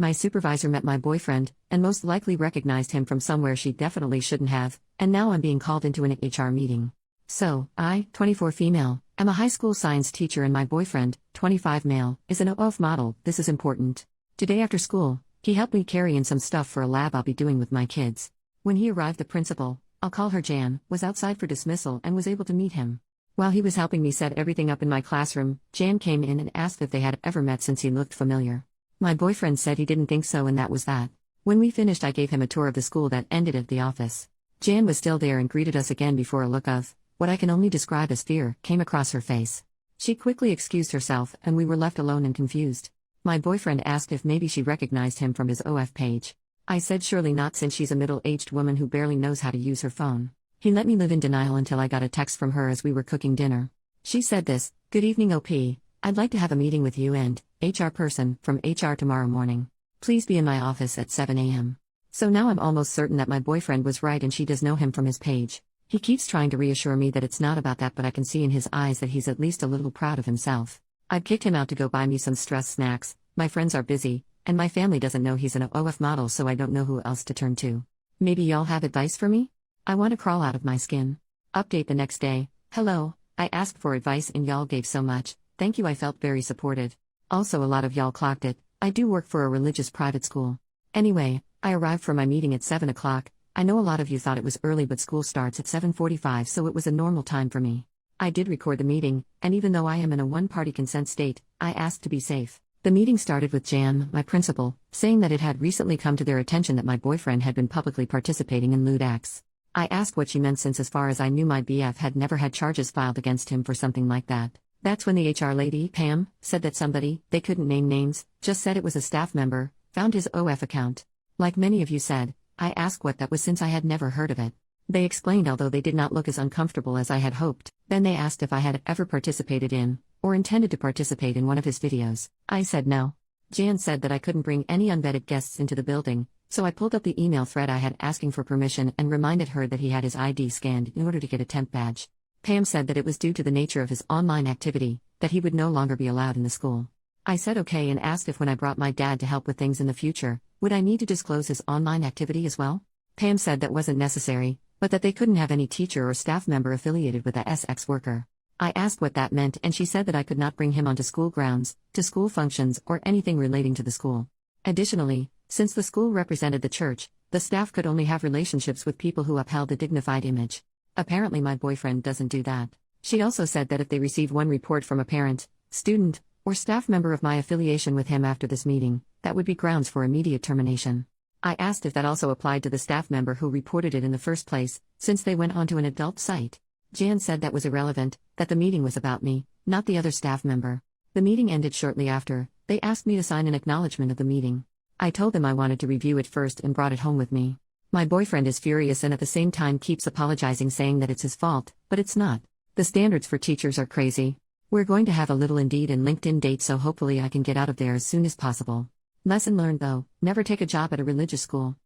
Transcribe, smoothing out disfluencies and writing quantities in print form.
My supervisor met my boyfriend, and most likely recognized him from somewhere she definitely shouldn't have, and now I'm being called into an HR meeting. So, I, 24 female, am a high school science teacher and my boyfriend, 25 male, is an OF model. This is important. Today after school, he helped me carry in some stuff for a lab I'll be doing with my kids. When he arrived, the principal, I'll call her Jan, was outside for dismissal and was able to meet him. While he was helping me set everything up in my classroom, Jan came in and asked if they had ever met since he looked familiar. My boyfriend said he didn't think so, and that was that. When we finished, I gave him a tour of the school that ended at the office. Jan was still there and greeted us again before a look of what I can only describe as fear came across her face. She quickly excused herself and we were left alone and confused. My boyfriend asked if maybe she recognized him from his OF page. I said surely not, since she's a middle-aged woman who barely knows how to use her phone. He let me live in denial until I got a text from her as we were cooking dinner. She said this: "Good evening OP, I'd like to have a meeting with you and HR person from HR tomorrow morning. Please be in my office at 7 a.m. So now I'm almost certain that my boyfriend was right and she does know him from his page. He keeps trying to reassure me that it's not about that, but I can see in his eyes that he's at least a little proud of himself. I've kicked him out to go buy me some stress snacks. My friends are busy, and my family doesn't know he's an OF model, so I don't know who else to turn to. Maybe y'all have advice for me? I want to crawl out of my skin." Update the next day. "Hello, I asked for advice and y'all gave so much. Thank you, I felt very supported. Also, a lot of y'all clocked it. I do work for a religious private school. Anyway, I arrived for my meeting at 7 o'clock. I know a lot of you thought it was early, but school starts at 7:45, so it was a normal time for me. I did record the meeting, and even though I am in a one-party consent state, I asked to be safe." The meeting started with Jan, my principal, saying that it had recently come to their attention that my boyfriend had been publicly participating in lewd acts. I asked what she meant, since as far as I knew my BF had never had charges filed against him for something like that. That's when the HR lady, Pam, said that somebody, they couldn't name names, just said it was a staff member, found his OF account. Like many of you said, I asked what that was since I had never heard of it. They explained, although they did not look as uncomfortable as I had hoped. Then they asked if I had ever participated in, or intended to participate in, one of his videos. I said no. Jan said that I couldn't bring any unvetted guests into the building, so I pulled up the email thread I had asking for permission and reminded her that he had his ID scanned in order to get a temp badge. Pam said that it was due to the nature of his online activity, that he would no longer be allowed in the school. I said okay and asked if when I brought my dad to help with things in the future, would I need to disclose his online activity as well? Pam said that wasn't necessary, but that they couldn't have any teacher or staff member affiliated with a SX worker. I asked what that meant, and she said that I could not bring him onto school grounds, to school functions, or anything relating to the school. Additionally, since the school represented the church, the staff could only have relationships with people who upheld a dignified image. Apparently my boyfriend doesn't do that. She also said that if they received one report from a parent, student, or staff member of my affiliation with him after this meeting, that would be grounds for immediate termination. I asked if that also applied to the staff member who reported it in the first place, since they went onto an adult site. Jan said that was irrelevant, that the meeting was about me, not the other staff member. The meeting ended shortly after. They asked me to sign an acknowledgement of the meeting. I told them I wanted to review it first and brought it home with me. My boyfriend is furious and at the same time keeps apologizing, saying that it's his fault, but it's not. The standards for teachers are crazy. We're going to have a little Indeed and LinkedIn date, so hopefully I can get out of there as soon as possible. Lesson learned though, never take a job at a religious school.